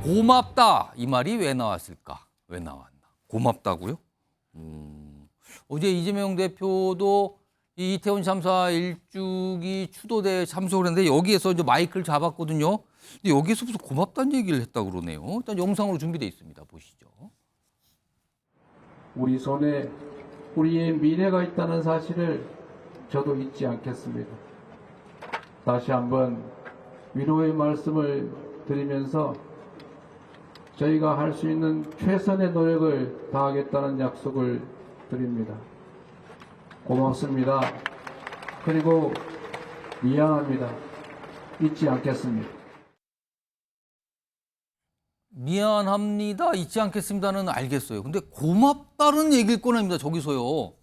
고맙다 이 말이 왜 나왔을까? 왜 나왔나? 고맙다고요? 어제 이재명 대표도 이 이태원 참사 일주기 추도대에 참석을 했는데 여기에서 이제 마이크를 잡았거든요. 근데 여기에서 무슨 고맙다는 얘기를 했다 그러네요. 일단 영상으로 준비되어 있습니다. 보시죠. 우리 손에 우리의 미래가 있다는 사실을 저도 잊지 않겠습니다. 다시 한번 위로의 말씀을 드리면서 저희가 할 수 있는 최선의 노력을 다하겠다는 약속을 드립니다. 고맙습니다. 그리고 미안합니다. 잊지 않겠습니다. 미안합니다. 잊지 않겠습니다는 알겠어요. 근데 고맙다는 얘기를 꺼냅니다. 저기서요.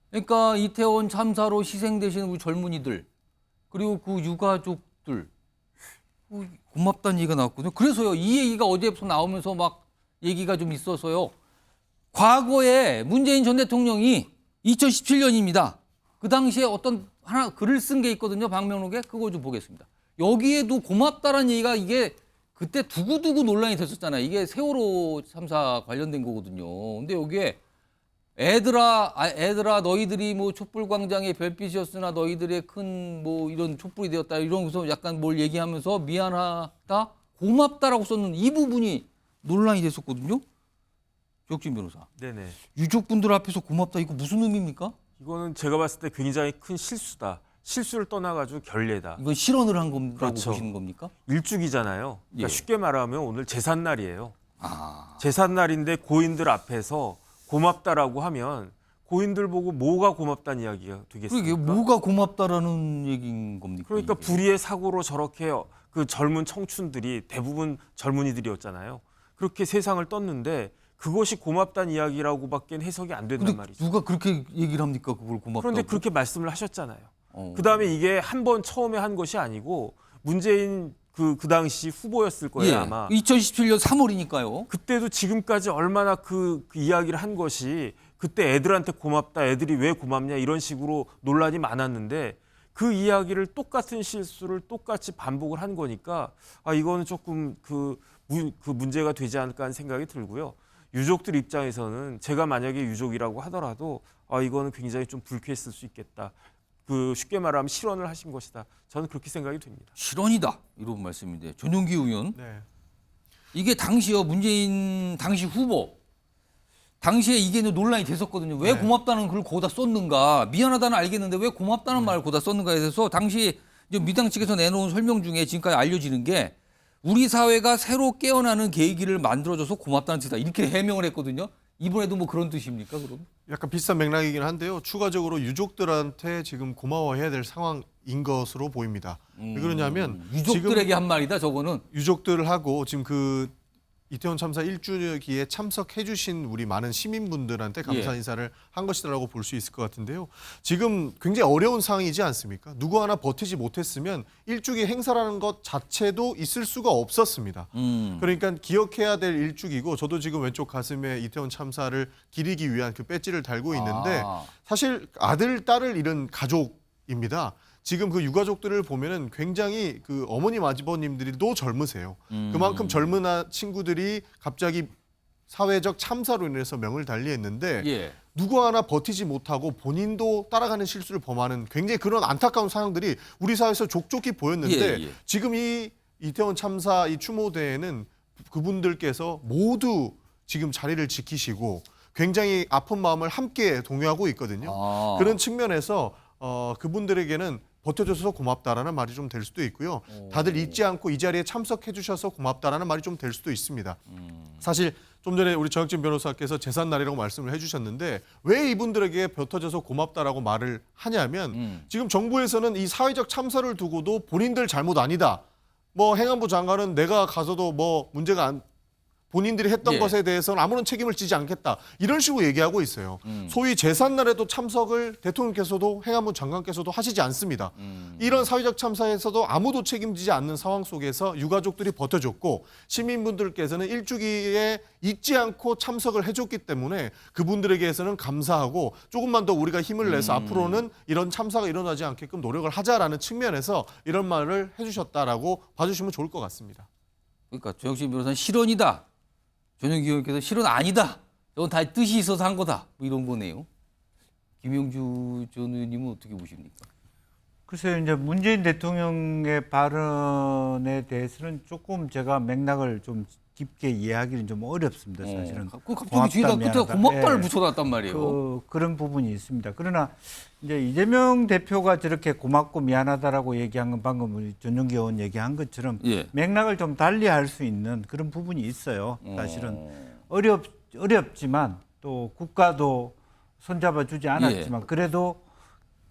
그러니까 이태원 참사로 희생되신 우리 젊은이들 그리고 그 유가족들 고맙다는 얘기가 나왔거든요. 그래서요. 이 얘기가 어제부터 나오면서 막 얘기가 좀 있어서요. 과거에 문재인 전 대통령이 2017년입니다. 그 당시에 어떤 하나 글을 쓴 게 있거든요. 방명록에. 그거 좀 보겠습니다. 여기에도 고맙다라는 얘기가 이게 그때 두고두고 논란이 됐었잖아요. 이게 세월호 참사 관련된 거거든요. 근데 여기에 애들아 너희들이 뭐 촛불 광장의 별빛이었으나 너희들의 큰 뭐 이런 촛불이 되었다 이러면서 약간 뭘 얘기하면서 미안하다 고맙다라고 썼는 이 부분이 논란이 됐었거든요. 조혁진 변호사. 네네. 유족분들 앞에서 고맙다 이거 무슨 의미입니까? 이거는 제가 봤을 때 굉장히 큰 실수다. 실수를 떠나가지고 결례다. 이건 실언을 한 겁니까? 그렇죠. 보시는 겁니까? 일주기잖아요. 그러니까 예. 쉽게 말하면 오늘 제삿날이에요. 아, 제삿날인데 고인들 앞에서 고맙다라고 하면 고인들 보고 뭐가 고맙다는 이야기가 되겠습니까? 그게 뭐가 고맙다라는 얘기인 겁니까? 그러니까 이게? 불의의 사고로 저렇게 그 젊은 청춘들이 대부분 젊은이들이었잖아요. 그렇게 세상을 떴는데 그것이 고맙다는 이야기라고밖에 해석이 안 된단 근데 말이죠. 누가 그렇게 얘기를 합니까? 그걸 고맙다고. 그런데 그렇게 말씀을 하셨잖아요. 어. 그다음에 이게 한 번 처음에 한 것이 아니고 문재인 그 당시 후보였을 거예요 예, 아마. 2017년 3월이니까요. 그때도 지금까지 얼마나 그 이야기를 한 것이 그때 애들한테 고맙다, 애들이 왜 고맙냐 이런 식으로 논란이 많았는데 그 이야기를 똑같은 실수를 똑같이 반복을 한 거니까 아 이거는 조금 그 문제가 되지 않을까 하는 생각이 들고요. 유족들 입장에서는 제가 만약에 유족이라고 하더라도 아 이거는 굉장히 좀 불쾌했을 수 있겠다. 그 쉽게 말하면 실언을 하신 것이다. 저는 그렇게 생각이 됩니다. 실언이다 이런 말씀인데 전용기 의원 네. 이게 당시요 문재인 당시 후보 당시에 이게 논란이 됐었거든요. 왜 네. 고맙다는 글 거기다 썼는가? 미안하다는 알겠는데 왜 고맙다는 말을 거기다 썼는가에 대해서 당시 이제 민당 측에서 내놓은 설명 중에 지금까지 알려지는 게 우리 사회가 새로 깨어나는 계기를 만들어줘서 고맙다는 뜻이다 이렇게 해명을 했거든요. 이번에도 뭐 그런 뜻입니까 그럼? 약간 비슷한 맥락이긴 한데요. 추가적으로 유족들한테 지금 고마워해야 될 상황인 것으로 보입니다. 왜 그러냐면 유족들에게 지금 한 말이다 저거는. 유족들하고 지금 그 이태원 참사 1주기에 참석해 주신 우리 많은 시민분들한테 감사 예. 인사를 한 것이라고 볼 수 있을 것 같은데요. 지금 굉장히 어려운 상황이지 않습니까? 누구 하나 버티지 못했으면 1주기 행사라는 것 자체도 있을 수가 없었습니다. 그러니까 기억해야 될 일주기고 저도 지금 왼쪽 가슴에 이태원 참사를 기리기 위한 그 배지를 달고 있는데 아. 사실 아들, 딸을 잃은 가족입니다. 지금 그 유가족들을 보면은 굉장히 그 어머님, 아버님들이도 젊으세요. 그만큼 젊은 친구들이 갑자기 사회적 참사로 인해서 명을 달리했는데 예. 누구 하나 버티지 못하고 본인도 따라가는 실수를 범하는 굉장히 그런 안타까운 상황들이 우리 사회에서 족족히 보였는데 예, 예. 지금 이 이태원 참사 이 추모대에는 그분들께서 모두 지금 자리를 지키시고 굉장히 아픈 마음을 함께 동요하고 있거든요. 아. 그런 측면에서 그분들에게는 버텨줘서 고맙다라는 말이 좀 될 수도 있고요. 다들 잊지 않고 이 자리에 참석해 주셔서 고맙다라는 말이 좀 될 수도 있습니다. 사실 좀 전에 우리 정혁진 변호사께서 제삿날이라고 말씀을 해주셨는데 왜 이분들에게 버텨줘서 고맙다라고 말을 하냐면 지금 정부에서는 이 사회적 참사를 두고도 본인들 잘못 아니다. 뭐 행안부 장관은 내가 가서도 뭐 문제가 안 본인들이 했던 예. 것에 대해서는 아무런 책임을 지지 않겠다. 이런 식으로 얘기하고 있어요. 소위 제삿날에도 참석을 대통령께서도 행안부 장관께서도 하시지 않습니다. 이런 사회적 참사에서도 아무도 책임지지 않는 상황 속에서 유가족들이 버텨줬고 시민분들께서는 일주기에 잊지 않고 참석을 해줬기 때문에 그분들에게서는 감사하고 조금만 더 우리가 힘을 내서 앞으로는 이런 참사가 일어나지 않게끔 노력을 하자라는 측면에서 이런 말을 해주셨다라고 봐주시면 좋을 것 같습니다. 그러니까 조영신 변호사는 실언이다. 전용기 의원께서 실언 아니다. 이건 다 뜻이 있어서 한 거다. 뭐 이런 거네요. 김영주 전 의원님은 어떻게 보십니까? 글쎄요, 이제 문재인 대통령의 발언에 대해서는 조금 제가 맥락을 좀 깊게 이해하기는 좀 어렵습니다, 사실은. 그 갑자기 뒤에다 끝에 미안하다. 고맙다를 예. 붙여놨단 말이에요. 그런 부분이 있습니다. 그러나 이제 이재명 대표가 저렇게 고맙고 미안하다라고 얘기한 건 방금 우리 전용기 의원 얘기한 것처럼 예. 맥락을 좀 달리 할 수 있는 그런 부분이 있어요. 사실은 어렵지만 또 국가도 손잡아 주지 않았지만 그래도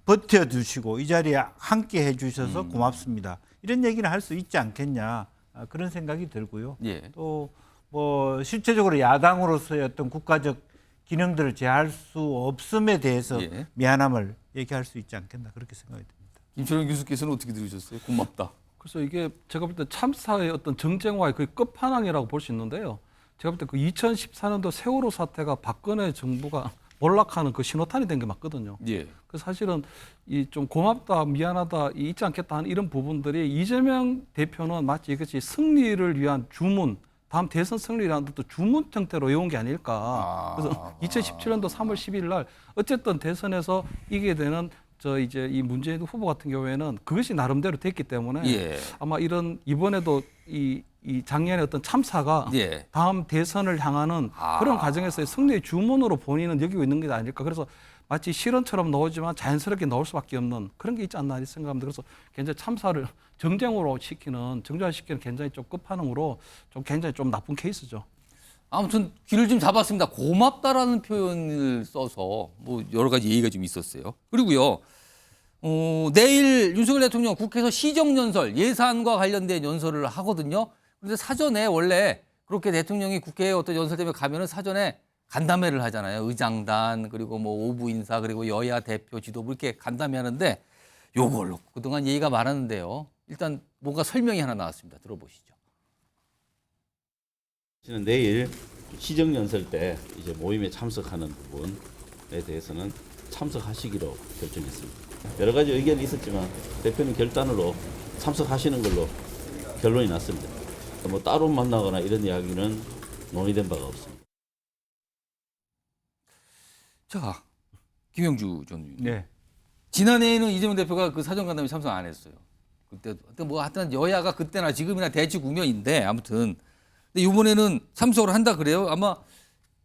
버텨주시고 이 자리에 함께 해주셔서 고맙습니다. 이런 얘기를 할 수 있지 않겠냐 그런 생각이 들고요. 예. 또 뭐 실제적으로 야당으로서의 어떤 국가적 기능들을 제할 수 없음에 대해서 예. 미안함을 얘기할 수 있지 않겠나 그렇게 생각이 듭니다. 김철영 교수께서는 어떻게 들으셨어요? 고맙다. 그래서 이게 제가 볼 때 참사의 어떤 정쟁화의 거의 끝판왕이라고 볼 수 있는데요. 제가 볼 때 그 2014년도 세월호 사태가 박근혜 정부가 몰락하는 그 신호탄이 된 게 맞거든요. 예. 그 사실은 이 좀 고맙다, 미안하다, 있지 않겠다 하는 이런 부분들이 이재명 대표는 마치 이것이 승리를 위한 주문, 다음 대선 승리를 위한 또 주문 형태로 외운 게 아닐까. 그래서 2017년도 3월 12일 날 어쨌든 대선에서 이기게 되는 이제 이 문재인 후보 같은 경우에는 그것이 나름대로 됐기 때문에 예. 아마 이런 이번에도 이 작년에 어떤 참사가 예. 다음 대선을 향하는 그런 과정에서의 승리의 주문으로 본인은 여기고 있는 게 아닐까. 그래서 마치 실언처럼 나오지만 자연스럽게 나올 수밖에 없는 그런 게 있지 않나 생각합니다. 그래서 굉장히 참사를 정쟁화시키는 굉장히 좀 끝판왕으로 좀 굉장히 좀 나쁜 케이스죠. 아무튼 귀를 좀 잡았습니다. 고맙다라는 표현을 써서 뭐 여러 가지 예의가 좀 있었어요. 그리고요. 내일 윤석열 대통령 국회에서 시정연설, 예산과 관련된 연설을 하거든요. 그런데 사전에 원래 그렇게 대통령이 국회에 어떤 연설 때문에 가면은 사전에 간담회를 하잖아요. 의장단, 그리고 뭐 오부 인사, 그리고 여야 대표 지도부 이렇게 간담회 하는데 요걸로 그동안 예의가 많았는데요. 일단 뭔가 설명이 하나 나왔습니다. 들어보시죠. 저는 내일 시정연설 때 이제 모임에 참석하는 부분에 대해서는 참석하시기로 결정했습니다. 여러 가지 의견이 있었지만 대표님 결단으로 참석하시는 걸로 결론이 났습니다. 뭐 따로 만나거나 이런 이야기는 논의된 바가 없습니다. 자, 김영주 전 의원. 네. 지난해에는 이재명 대표가 그 사정간담회 참석 안 했어요. 그때 뭐 하여튼 여야가 그때나 지금이나 대치 국면인데 아무튼 근데 이번에는 참석을 한다 그래요. 아마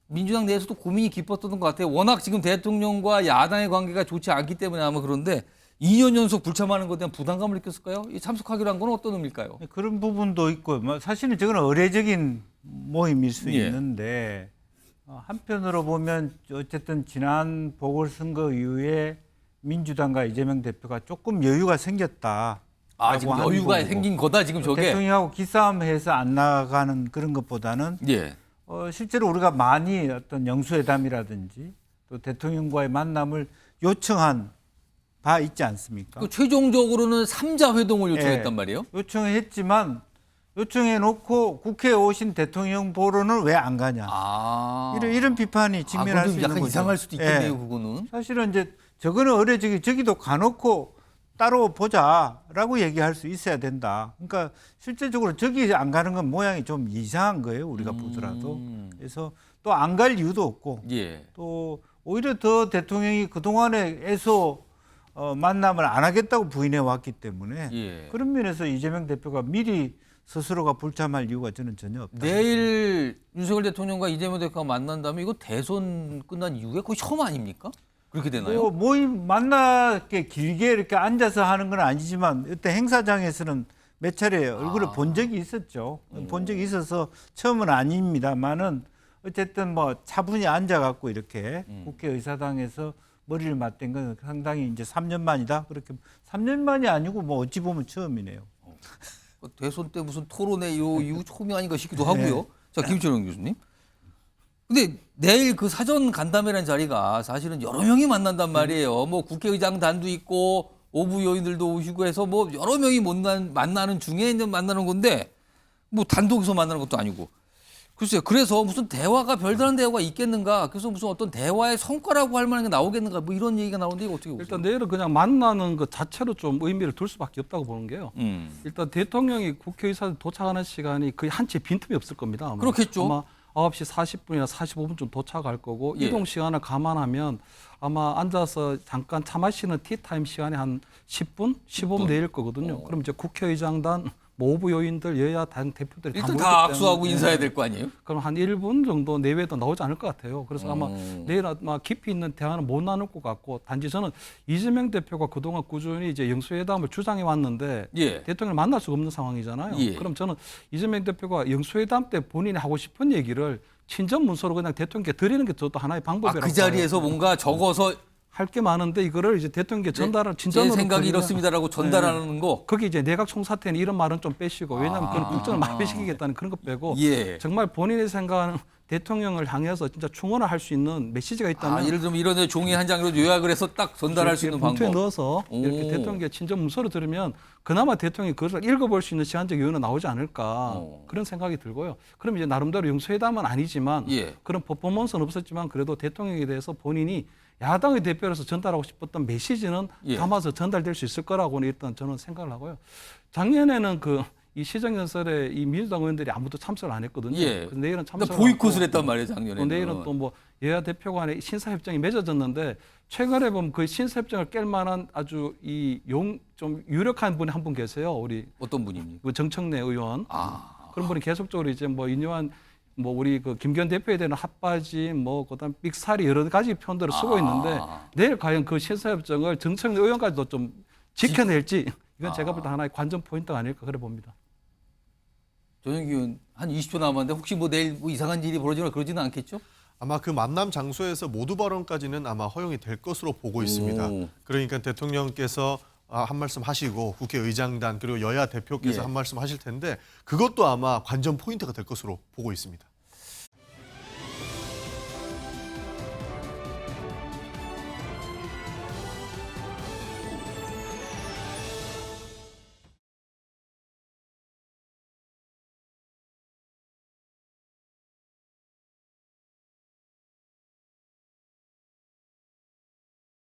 민주당 내에서도 고민이 깊었던 것 같아요. 워낙 지금 대통령과 야당의 관계가 좋지 않기 때문에 아마 그런데 2년 연속 불참하는 것에 대한 부담감을 느꼈을까요? 이 참석하기로 한 건 어떤 의미일까요? 그런 부분도 있고 뭐 사실은 저건 의례적인 모임일 수 예. 있는데 한편으로 보면 어쨌든 지난 보궐선거 이후에 민주당과 이재명 대표가 조금 여유가 생겼다. 지금 여유가 생긴 거다 지금 저게. 대통령하고 기싸움해서 안 나가는 그런 것보다는 예. 실제로 우리가 많이 어떤 영수회담이라든지 또 대통령과의 만남을 요청한 바 있지 않습니까? 그 최종적으로는 3자 회동을 요청했단 예. 말이에요. 요청했지만 요청해놓고 국회에 오신 대통령 보러는 왜 안 가냐? 이런 비판이 직면할 수 있는 약간 거죠. 이상할 수도 있겠네요, 예. 그거는. 사실은 이제 저거는 의례적이 저기도 가놓고 따로 보자라고 얘기할 수 있어야 된다. 그러니까 실제적으로 저기 안 가는 건 모양이 좀 이상한 거예요. 우리가 보더라도. 그래서 또 안 갈 이유도 없고 예. 또 오히려 더 대통령이 그동안에 애소 만남을 안 하겠다고 부인해 왔기 때문에 예. 그런 면에서 이재명 대표가 미리 스스로가 불참할 이유가 저는 전혀 없다. 내일 윤석열 대통령과 이재명 대표가 만난다면 이거 대선 끝난 이후에 거의 처음 아닙니까? 그렇게 되나요? 뭐 모임 만나게 길게 이렇게 앉아서 하는 건 아니지만 이때 행사장에서는 몇 차례 얼굴을 본 적이 있었죠. 본 적이 있어서 처음은 아닙니다만은 어쨌든 뭐 차분히 앉아갖고 이렇게 국회의사당에서 머리를 맞댄 건 상당히 이제 3년 만이다. 그렇게 3년 만이 아니고 뭐 어찌 보면 처음이네요. 대선 때 무슨 토론회 이후 처음이 아닌가 싶기도 하고요. 자, 김철영 교수님. 근데 내일 그 사전 간담회라는 자리가 사실은 여러 명이 만난단 말이에요. 뭐 국회의장 단도 있고 오부 요인들도 오시고 해서 뭐 여러 명이 만나는 중에 이제 만나는 건데 뭐 단독에서 만나는 것도 아니고 글쎄요. 그래서 무슨 대화가 별다른 대화가 있겠는가? 그래서 무슨 어떤 대화의 성과라고 할 만한 게 나오겠는가? 뭐 이런 얘기가 나오는데 이거 어떻게 보세요? 일단 내일은 그냥 만나는 것 자체로 좀 의미를 둘 수밖에 없다고 보는 게요. 일단 대통령이 국회의사들 도착하는 시간이 거의 한 채 빈틈이 없을 겁니다. 아마. 그렇겠죠. 아마 9시 40분이나 45분쯤 도착할 거고 예. 이동 시간을 감안하면 아마 앉아서 잠깐 차 마시는 티타임 시간이 한 10분, 15분 내일 거거든요. 그럼 이제 국회의장단 뭐 오부 요인들 여야 당 대표들이 일단 모였기 다 악수하고 때문에 인사해야 될 거 아니에요? 그럼 한 1분 정도 내외도 나오지 않을 것 같아요. 그래서 아마 내일 아마 깊이 있는 대화는 못 나눌 것 같고 단지 저는 이재명 대표가 그동안 꾸준히 이제 영수회담을 주장해 왔는데 예. 대통령을 만날 수가 없는 상황이잖아요. 예. 그럼 저는 이재명 대표가 영수회담 때 본인이 하고 싶은 얘기를 친전 문서로 그냥 대통령께 드리는 게 저도 하나의 방법이라고 그 자리에서 뭔가 적어서 할 게 많은데 이거를 이제 대통령께 전달을 제 친전으로 생각이 드리면 이렇습니다라고 전달하는 거. 거기 이제 내각 총사태는 이런 말은 좀 빼시고 왜냐하면 그건 국정을 마비시키겠다는 그런 거 빼고 예. 정말 본인의 생각은 대통령을 향해서 진짜 충원을 할 수 있는 메시지가 있다면 예를 들면 이런 종이 한 장으로 요약을 해서 딱 전달할 수 있는 봉투에 방법. 넣어서 이렇게 오. 대통령께 친전 문서로 들으면 그나마 대통령이 그것을 읽어볼 수 있는 시간적 여유는 나오지 않을까 그런 생각이 들고요. 그럼 이제 나름대로 영수회담은 아니지만 예. 그런 퍼포먼스는 없었지만 그래도 대통령에 대해서 본인이 야당의 대표로서 전달하고 싶었던 메시지는 예. 담아서 전달될 수 있을 거라고는 일단 저는 생각을 하고요. 작년에는 이 시정연설에 이 민주당 의원들이 아무도 참석을 안 했거든요. 예. 그래서 내일은 근데 참석. 보이콧을 했단 말이에요, 작년에는. 내일은 또 뭐 여야 대표 간의 신사협정이 맺어졌는데 최근에 보면 그 신사협정을 깰 만한 아주 좀 유력한 분이 한 분 계세요. 우리 어떤 분입니까? 그 정청래 의원. 아. 그런 분이 계속적으로 이제 뭐 인요한 뭐 우리 그 김기현 대표에 대한 핫바지 뭐 그다음 삑사리 여러 가지 표현들을 쓰고 있는데 내일 과연 그 신사협정을 정청래 의원까지도 좀 지켜낼지 이건 제가 볼 때 하나의 관전 포인트가 아닐까 그래 봅니다. 조영기 의원 한 20초 남았는데 혹시 뭐 내일 뭐 이상한 일이 벌어지거나 그러지는 않겠죠? 아마 그 만남 장소에서 모두 발언까지는 아마 허용이 될 것으로 보고 있습니다. 오. 그러니까 대통령께서 한 말씀 하시고 국회의장단 그리고 여야 대표께서 예. 한 말씀 하실 텐데 그것도 아마 관전 포인트가 될 것으로 보고 있습니다.